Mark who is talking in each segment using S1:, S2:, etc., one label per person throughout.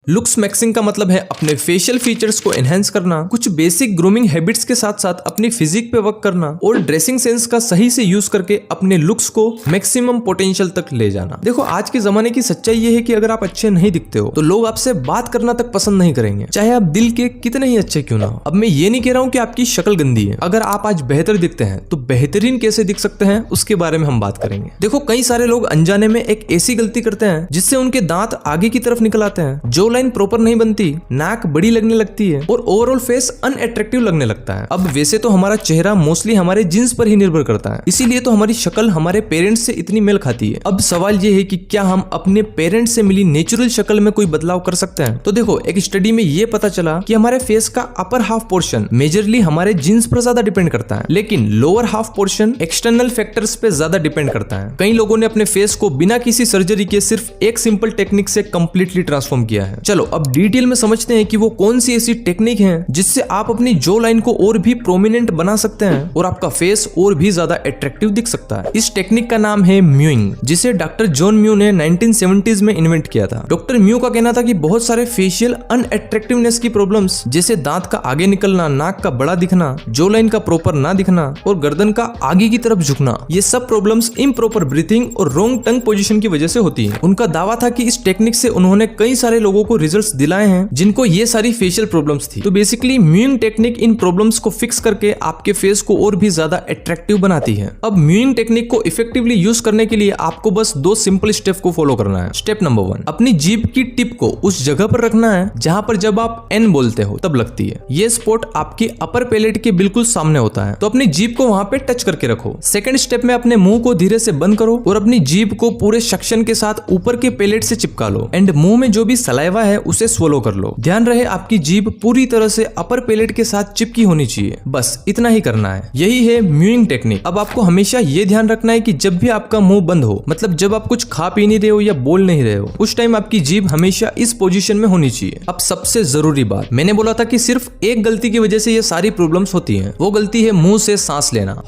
S1: Looks maxing का मतलब है अपने फेशियल फीचर्स को एनहेंस करना, कुछ बेसिक ग्रूमिंग हैबिट्स के साथ साथ अपनी फिजिक पे वर्क करना और ड्रेसिंग सेंस का सही से यूज करके अपने लुक्स को मैक्सिमम पोटेंशियल तक ले जाना। देखो आज के जमाने की सच्चाई ये है कि अगर आप अच्छे नहीं दिखते हो तो लोग आपसे बात करना तक पसंद नहीं करेंगे, चाहे आप दिल के कितने ही अच्छे क्यों ना हो। अब मैं ये नहीं कह रहा हूँ कि आपकी शक्ल गंदी है, अगर आप आज बेहतर दिखते हैं तो बेहतरीन कैसे दिख सकते हैं उसके बारे में हम बात करेंगे। देखो कई सारे लोग अनजाने में एक ऐसी गलती करते हैं जिससे उनके दांत आगे की तरफ निकल आते हैं, जो लाइन प्रॉपर नहीं बनती, नाक बड़ी लगने लगती है और ओवरऑल फेस अनअट्रैक्टिव लगने लगता है। अब वैसे तो हमारा चेहरा मोस्टली हमारे जीन्स पर ही निर्भर करता है, इसीलिए तो हमारी शक्ल हमारे पेरेंट्स से इतनी मेल खाती है। अब सवाल ये है कि क्या हम अपने पेरेंट्स से मिली नेचुरल शक्ल में कोई बदलाव कर सकते हैं? तो देखो एक स्टडी में ये पता चला कि हमारे फेस का अपर हाफ पोर्शन मेजरली हमारे जीन्स पर ज्यादा डिपेंड करता है, लेकिन lower half portion external factors पे ज्यादा डिपेंड करता है। कई लोगों ने अपने फेस को बिना किसी सर्जरी के सिर्फ एक सिंपल टेक्निक से कंप्लीटली ट्रांसफॉर्म किया है। चलो अब डिटेल में समझते हैं कि वो कौन सी ऐसी टेक्निक है जिससे आप अपनी जो लाइन को और भी प्रोमिनेंट बना सकते हैं और आपका फेस और भी ज्यादा अट्रैक्टिव दिख सकता है। इस टेक्निक का नाम है म्यूइंग, जिसे डॉक्टर जॉन म्यू ने 1970s में इन्वेंट किया था। डॉक्टर म्यू का कहना था कि बहुत सारे फेशियल अनअट्रैक्टिवनेस की प्रॉब्लम्स जैसे दांत का आगे निकलना, नाक का बड़ा दिखना, जो लाइन का प्रॉपर ना दिखना और गर्दन का आगे की तरफ झुकना, ये सब प्रॉब्लम्स इम्प्रॉपर ब्रीथिंग और रॉन्ग टंग पोजीशन की वजह से होती है। उनका दावा था कि इस टेक्निक से उन्होंने कई सारे लोगों को रिजल्ट्स दिलाए हैं जिनको ये सारी फेशियल प्रॉब्लम्स थी। तो basically mowing technique in problems को फिक्स करके आपके फेस को और भी ज्यादा अट्रैक्टिव बनाती है। अब म्यूइंग टेक्निक को इफेक्टिवली यूज करने के लिए आपको बस दो सिंपल स्टेप को फॉलो करना है। स्टेप नंबर 1, अपनी जीभ की टिप को उस जगह पर रखना है जहां पर जब आप एन बोलते हो तब लगती है। ये स्पॉट आपकी अपर पैलेट के बिल्कुल सामने होता है, तो अपनी जीभ को वहां पे टच करके रखो। सेकंड स्टेप में अपने मुंह को धीरे से बंद करो और अपनी जीभ को पूरे सक्शन के साथ ऊपर के पैलेट से चिपका लो एंड मुंह में जो भी सलाइवा है उसे स्वलो कर लो। ध्यान रहे आपकी जीभ पूरी तरह से अपर पैलेट के साथ चिपकी होनी चाहिए, बस इतना ही करना है। यही है म्यूइंग टेक्निक। अब आपको हमेशा ये ध्यान रखना है कि जब भी आपका मुंह बंद हो, मतलब जब आप कुछ खा पी नहीं रहे हो या बोल नहीं रहे हो, उस टाइम आपकी जीभ हमेशा इस पोजीशन में होनी चाहिए। अब सबसे जरूरी बात, मैंने बोला था कि सिर्फ एक गलती की वजह से ये सारी प्रॉब्लम्स होती हैं, वो गलती है मुंह से सांस लेना।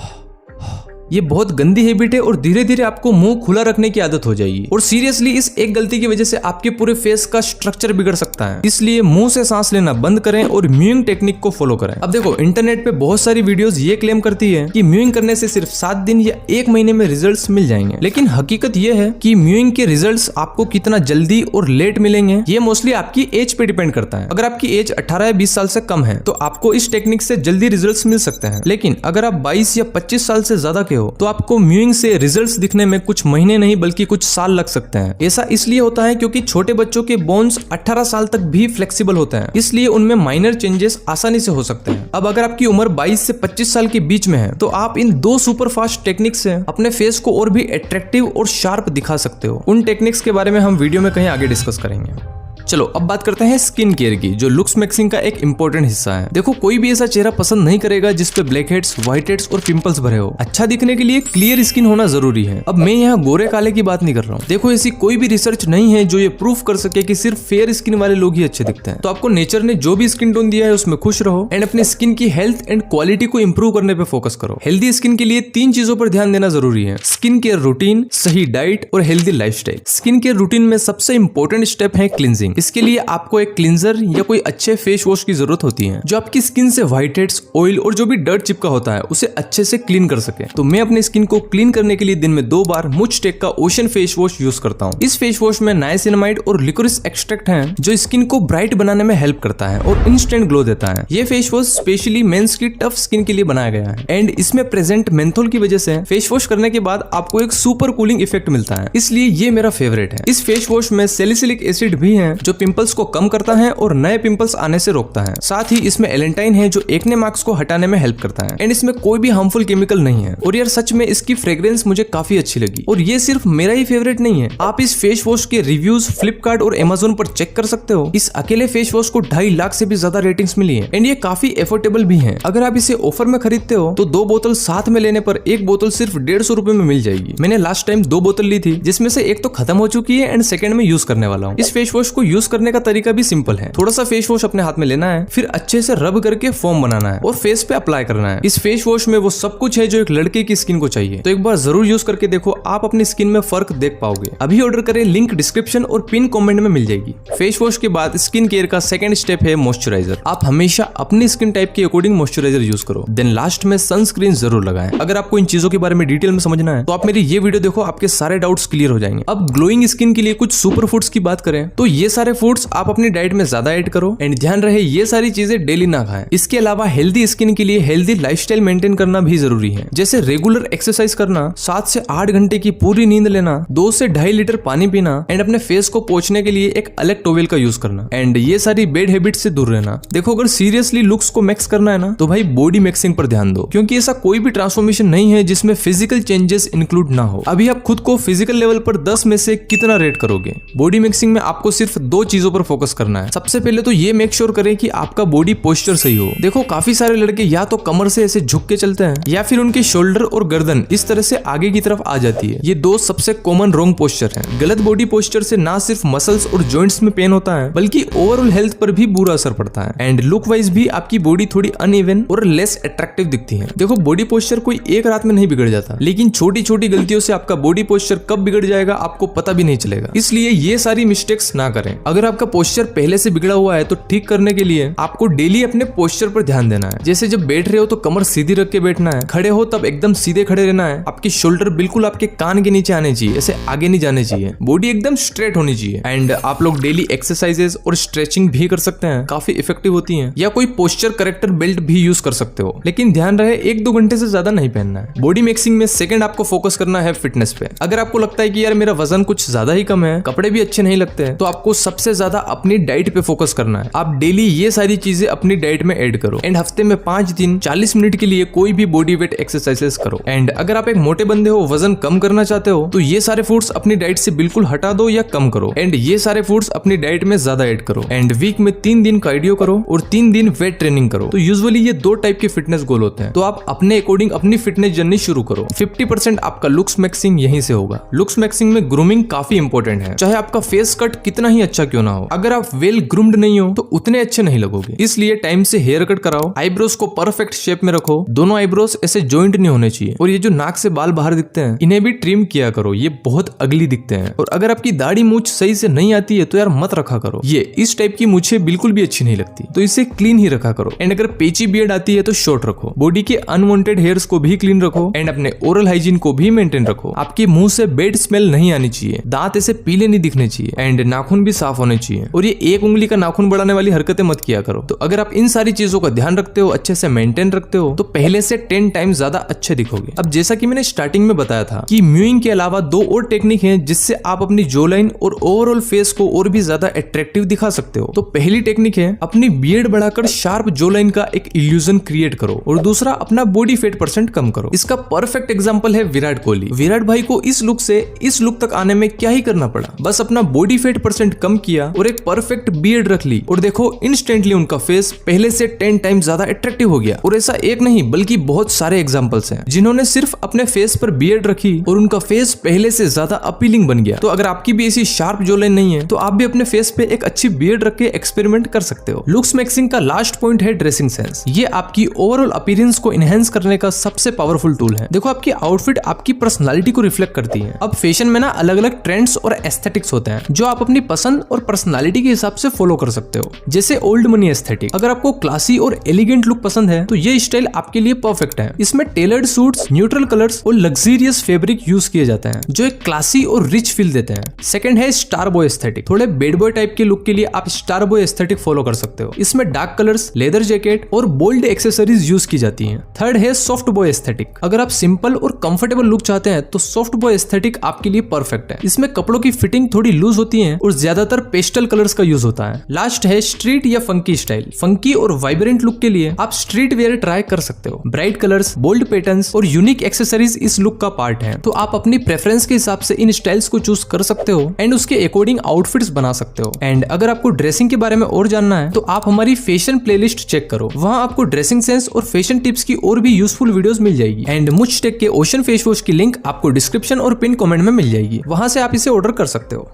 S1: ये बहुत गंदी हैबिट है और धीरे धीरे आपको मुंह खुला रखने की आदत हो जाएगी और सीरियसली इस एक गलती की वजह से आपके पूरे फेस का स्ट्रक्चर बिगड़ सकता है। इसलिए मुंह से सांस लेना बंद करें और म्यूइंग टेक्निक को फॉलो करें। अब देखो इंटरनेट पे बहुत सारी वीडियोस ये क्लेम करती है कि म्यूइंग करने से सिर्फ 7 दिन या 1 महीने में रिजल्ट्स मिल जाएंगे, लेकिन हकीकत ये है कि म्यूइंग के रिजल्ट्स आपको कितना जल्दी और लेट मिलेंगे ये मोस्टली आपकी एज पे डिपेंड करता है। अगर आपकी एज 18 या 20 साल से कम है तो आपको इस टेक्निक से जल्दी रिजल्ट्स मिल सकते हैं, लेकिन अगर आप 22 या 25 साल से ज्यादा के हो तो आपको म्यूइंग से रिजल्ट्स दिखने में कुछ महीने नहीं बल्कि कुछ साल लग सकते हैं। ऐसा इसलिए होता है क्योंकि छोटे बच्चों के बोन्स 18 साल तक भी फ्लेक्सिबल होते हैं, इसलिए उनमें माइनर चेंजेस आसानी से हो सकते हैं। अब अगर आपकी उम्र 22 से 25 साल के बीच में है तो आप इन 2 सुपर फास्ट टेक्निक से अपने फेस को और भी अट्रैक्टिव और शार्प दिखा सकते हो। उन टेक्निक्स के बारे में हम वीडियो में कहीं आगे डिस्कस करेंगे। चलो अब बात करते हैं स्किन केयर की, जो लुक्स मैक्सिंग का एक इंपॉर्टेंट हिस्सा है। देखो कोई भी ऐसा चेहरा पसंद नहीं करेगा जिसपे ब्लैक हेड्स, व्हाइट हेड्स और पिंपल्स भरे हो। अच्छा दिखने के लिए क्लियर स्किन होना जरूरी है। अब मैं यहाँ गोरे काले की बात नहीं कर रहा हूँ। देखो ऐसी कोई भी रिसर्च नहीं है जो ये प्रूफ कर सके कि सिर्फ फेयर स्किन वाले लोग ही अच्छे दिखते हैं। तो आपको नेचर ने जो भी स्किन टोन दिया है उसमें खुश रहो एंड अपने स्किन की हेल्थ एंड क्वालिटी को इंप्रूव करने पे फोकस करो। हेल्दी स्किन के लिए 3 चीजों पर ध्यान देना जरूरी है: स्किन केयर रूटीन, सही डाइट और healthy lifestyle. Skin care routine में सबसे इंपॉर्टेंट स्टेप है क्लींजिंग। इसके लिए आपको एक क्लींजर या कोई अच्छे फेस वॉश की जरूरत होती है जो आपकी स्किन से व्हाइट हेड्स, ऑयल और जो भी डर्ट चिपका होता है उसे अच्छे से क्लीन कर सके। तो मैं अपनी स्किन को क्लीन करने के लिए दिन में 2 बार मुझटेक का ओशन फेस वॉश यूज करता हूँ। इस फेस वॉश में नाइसिनामाइड और लिकोरिस एक्सट्रैक्ट है जो स्किन को ब्राइट बनाने में हेल्प करता है और इंस्टेंट ग्लो देता है। ये फेस वॉश स्पेशली मेंस की टफ स्किन के लिए बनाया गया है एंड इसमें प्रेजेंट मेंथोल की वजह से फेस वॉश करने के बाद आपको एक सुपर कूलिंग इफेक्ट मिलता है, इसलिए ये मेरा फेवरेट है। इस फेस वॉश में सैलिसिलिक एसिड भी है जो पिंपल्स को कम करता है और नए पिंपल्स आने से रोकता है। साथ ही इसमें एलेंटाइन है जो एक्ने मार्क्स को हटाने में हेल्प करता है एंड इसमें कोई भी हार्मफुल केमिकल नहीं है। और यार सच में इसकी फ्रेग्रेंस मुझे काफी अच्छी लगी और ये सिर्फ मेरा ही फेवरेट नहीं है। आप इस फेस वॉश के रिव्यूज फ्लिपकार्ट और अमेज़न पर चेक कर सकते हो। इस अकेले फेस वॉश को 2.5 लाख से भी ज्यादा रेटिंग्स मिली है एंड ये काफी एफोर्डेबल भी है। अगर आप इसे ऑफर में खरीदते हो तो 2 बोतल साथ में लेने पर एक बोतल सिर्फ 150 रुपए में मिल जाएगी। मैंने लास्ट टाइम 2 बोतल ली थी जिसमें से एक तो खत्म हो चुकी है एंड सेकंड में यूज करने वाला हूँ। इस फेस वॉश को यूज करने का तरीका भी सिंपल है। थोड़ा सा फेस वॉश अपने हाथ में लेना है, फिर अच्छे से रब करके फोम बनाना है और फेस पे अप्लाई करना है। इस फेस वॉश में वो सब कुछ है जो एक लड़के की स्किन को चाहिए, तो एक बार जरूर यूज करके देखो, आप अपनी स्किन में फर्क देख पाओगे। अभी ऑर्डर करें, लिंक डिस्क्रिप्शन और पिन कमेंट में मिल जाएगी। फेस वॉश के बाद स्किन केयर का सेकंड स्टेप है मॉइस्चराइजर। आप हमेशा अपनी स्किन टाइप के अकॉर्डिंग मॉइस्चराइजर यूज करो, देन लास्ट में सनस्क्रीन जरूर लगाएं। अगर आपको इन चीजों के बारे में डिटेल में समझना है तो आप मेरी ये वीडियो देखो, आपके सारे डाउट्स क्लियर हो जाएंगे। अब ग्लोइंग स्किन के लिए कुछ सुपर फूड्स की बात करें तो ये सारे फूड्स आप अपनी डाइट में ज्यादा ऐड करो एंड ध्यान रहे ये सारी चीजें डेली ना खाएं। इसके अलावा हेल्दी स्किन के लिए हेल्दी लाइफस्टाइल मेंटेन करना भी जरूरी है, जैसे रेगुलर एक्सरसाइज करना, 7 से 8 घंटे की पूरी नींद लेना, 2 से 2.5 लीटर पानी पीना एंड अपने फेस को पोंछने के लिए एक अलग टॉवेल का यूज करना एंड ये सारी बैड हैबिट से दूर रहना। देखो, अगर सीरियसली लुक्स को मैक्स करना है ना तो भाई बॉडी मैक्सिंग पर ध्यान दो, क्योंकि ऐसा कोई भी ट्रांसफॉर्मेशन नहीं है जिसमें फिजिकल चेंजेस इंक्लूड ना हो। अभी आप खुद को फिजिकल लेवल पर 10 में से कितना रेट करोगे? बॉडी मैक्सिंग में आपको सिर्फ 2 चीजों पर फोकस करना है। सबसे पहले तो ये मेक श्योर करें कि आपका बॉडी पोस्चर सही हो। देखो, काफी सारे लड़के या तो कमर से ऐसे झुक के चलते हैं या फिर उनके शोल्डर और गर्दन इस तरह से आगे की तरफ आ जाती है। ये 2 सबसे कॉमन रॉन्ग पोस्चर हैं। गलत बॉडी पोस्चर से ना सिर्फ मसल्स और जॉइंट्स में पेन होता है बल्कि ओवरऑल हेल्थ पर भी बुरा असर पड़ता है एंड लुक वाइज भी आपकी बॉडी थोड़ी अनइवन और लेस अट्रैक्टिव दिखती है। देखो, बॉडी पोस्चर कोई एक रात में नहीं बिगड़ जाता, लेकिन छोटी छोटी गलतियों से आपका बॉडी पोस्चर कब बिगड़ जाएगा आपको पता भी नहीं चलेगा। इसलिए ये सारी मिस्टेक्स ना करें। अगर आपका पोस्चर पहले से बिगड़ा हुआ है तो ठीक करने के लिए आपको डेली अपने पोस्चर पर ध्यान देना है। जैसे जब बैठ रहे हो तो कमर सीधी रख के बैठना है, खड़े हो तब एकदम सीधे खड़े रहना है, आपकी शोल्डर बिल्कुल आपके कान के नीचे आने चाहिए, ऐसे आगे नहीं जाने चाहिए, बॉडी एकदम स्ट्रेट होनी चाहिए एंड आप लोग डेली एक्सरसाइजेस और स्ट्रेचिंग भी कर सकते हैं, काफी इफेक्टिव होती है, या कोई पोस्चर करेक्टर बेल्ट भी यूज कर सकते हो, लेकिन ध्यान रहे 1-2 घंटे से ज्यादा नहीं पहनना है। बॉडी मैक्सिंग में सेकंड आपको फोकस करना है फिटनेस पे। अगर आपको लगता है कि यार मेरा वजन कुछ ज्यादा ही कम है, कपड़े भी अच्छे नहीं लगते हैं, तो आपको सबसे ज्यादा अपनी डाइट पे फोकस करना है। आप डेली ये सारी चीजें अपनी डाइट में ऐड करो एंड हफ्ते में 5 दिन 40 मिनट के लिए कोई भी बॉडी वेट एक्सरसाइजेस करो। एंड अगर आप एक मोटे बंदे हो, वजन कम करना चाहते हो, तो ये सारे फूड्स अपनी डाइट से बिल्कुल हटा दो या कम करो एंड ये सारे फूड्स अपनी डाइट में ज्यादा ऐड करो एंड वीक में 3 दिन कार्डियो करो और 3 दिन वेट ट्रेनिंग करो। तो यूजुअली ये 2 टाइप के फिटनेस गोल होते हैं, तो आप अपने अकॉर्डिंग अपनी फिटनेस जर्नी शुरू करो। 50% आपका लुक्स मैक्सिंग यहीं से होगा। लुक्स मैक्सिंग में ग्रूमिंग काफी इंपॉर्टेंट है, चाहे आपका फेस कट कितना ही अच्छा क्यों ना हो, अगर आप वेल ग्रूम्ड नहीं हो तो उतने अच्छे नहीं लगोगे। इसलिए टाइम से हेयर कट कराओ, आईब्रोज को परफेक्ट शेप में रखो, दोनों आईब्रोज ऐसे जॉइंट नहीं होने चाहिए, और ये जो नाक से बाल बाहर दिखते हैं इन्हें भी ट्रिम किया करो, ये बहुत अगली दिखते हैं। और अगर आपकी दाढ़ी मूंछ सही से नहीं आती है तो यार मत रखा करो, ये इस टाइप की मूंछें बिल्कुल भी अच्छी नहीं लगती, तो इसे क्लीन ही रखा करो। एंड अगर पेची बियर्ड आती है तो शॉर्ट रखो। बॉडी के अनवांटेड हेयर्स को भी क्लीन रखो एंड अपने ओरल हाइजीन को भी मेंटेन रखो। आपके मुंह से बैड स्मेल नहीं आनी चाहिए, दांत ऐसे पीले नहीं दिखने चाहिए एंड नाखून भी साफ होने चाहिए, और ये एक उंगली का नाखून बढ़ाने वाली हरकतें मत किया करो। तो अगर आप इन सारी चीजों का ध्यान रखते हो, अच्छे से मेंटेन रखते हो, तो पहले से 10 टाइम्स ज्यादा अच्छे दिखोगे। अब जैसा कि मैंने स्टार्टिंग में बताया था कि म्यूइंग के अलावा 2 और टेक्निक हैं जिससे आप अपनी जो लाइन और ओवरऑल फेस को और भी ज्यादा अट्रैक्टिव दिखा सकते हो। तो पहली टेक्निक है अपनी बियर्ड बढ़ाकर शार्प जो लाइन का एक इल्यूजन क्रिएट करो, और दूसरा अपना बॉडी फैट % कम करो। इसका परफेक्ट एग्जांपल है विराट कोहली। विराट भाई को इस लुक से इस लुक तक आने में क्या ही करना पड़ा, बस अपना बॉडी फैट % कम किया और एक परफेक्ट बियर्ड रख ली, और देखो इंस्टेंटली उनका फेस पहले से 10 टाइम्स ज्यादा अट्रैक्टिव हो गया। और ऐसा एक नहीं बल्कि बहुत सारे एग्जांपल्स हैं जिन्होंने सिर्फ अपने फेस पर बियर्ड रखी और उनका फेस पहले से ज्यादा अपीलिंग बन गया। तो अगर आपकी भी ऐसी शार्प जो लाइन नहीं है तो आप भी अपने फेस पे एक अच्छी बियर्ड रख के एक्सपेरिमेंट कर सकते हो। लुक्स मैक्सिंग का लास्ट पॉइंट है ड्रेसिंग सेंस। ये आपकी ओवरऑल अपीयरेंस को एनहांस करने का सबसे पावरफुल टूल है। देखो, आपकी आउटफिट आपकी पर्सनालिटी को रिफ्लेक्ट करती है। अब फैशन में ना अलग अलग ट्रेंड्स और एस्थेटिक्स होते हैं जो आप अपनी पसंद और पर्सनालिटी के हिसाब से फॉलो कर सकते हो। जैसे ओल्ड मनी एस्थेटिक, अगर आपको क्लासी और एलिगेंट लुक पसंद है तो ये स्टाइल आपके लिए परफेक्ट है। इसमें टेलर्ड सूट्स, न्यूट्रल कलर्स और लग्जरियस फैब्रिक यूज किए जाते हैं जो एक क्लासी और रिच फील देते हैं। सेकंड है स्टार बॉय एस्थेटिक। थोड़े बैड बॉय टाइप के लुक के लिए आप स्टार बॉय एस्थेटिक फॉलो कर सकते हो। इसमें डार्क कलर्स, लेदर जैकेट और बोल्ड एक्सेसरीज यूज की जाती हैं। थर्ड है सॉफ्ट बॉय एस्थेटिक। अगर आप सिंपल और कंफर्टेबल लुक चाहते हैं तो सॉफ्ट बॉय एस्थेटिक आपके लिए परफेक्ट है। इसमें कपड़ों की फिटिंग थोड़ी लूज होती है और ज्यादातर पेस्टल कलर्स का यूज होता है। लास्ट है स्ट्रीट या फंकी स्टाइल। फंकी और वाइब्रेंट लुक के लिए आप स्ट्रीट वेयर ट्राई कर सकते हो। ब्राइट कलर्स, बोल्ड पैटर्न्स और यूनिक एक्सेसरीज इस लुक का पार्ट है। तो आप अपनी प्रेफरेंस के हिसाब से इन स्टाइल्स को चूज कर सकते हो एंड उसके अकॉर्डिंग आउटफिट्स बना सकते हो। एंड अगर आपको ड्रेसिंग के बारे में और जानना है तो आप हमारी फैशन प्लेलिस्ट चेक करो, वहां आपको ड्रेसिंग सेंस और फैशन टिप्स की और भी यूजफुल वीडियोस मिल जाएगी। एंड मुझ टेक के ओशन फेस वॉश की लिंक आपको डिस्क्रिप्शन और पिन कमेंट में मिल जाएगी, वहां से आप इसे ऑर्डर कर सकते हो।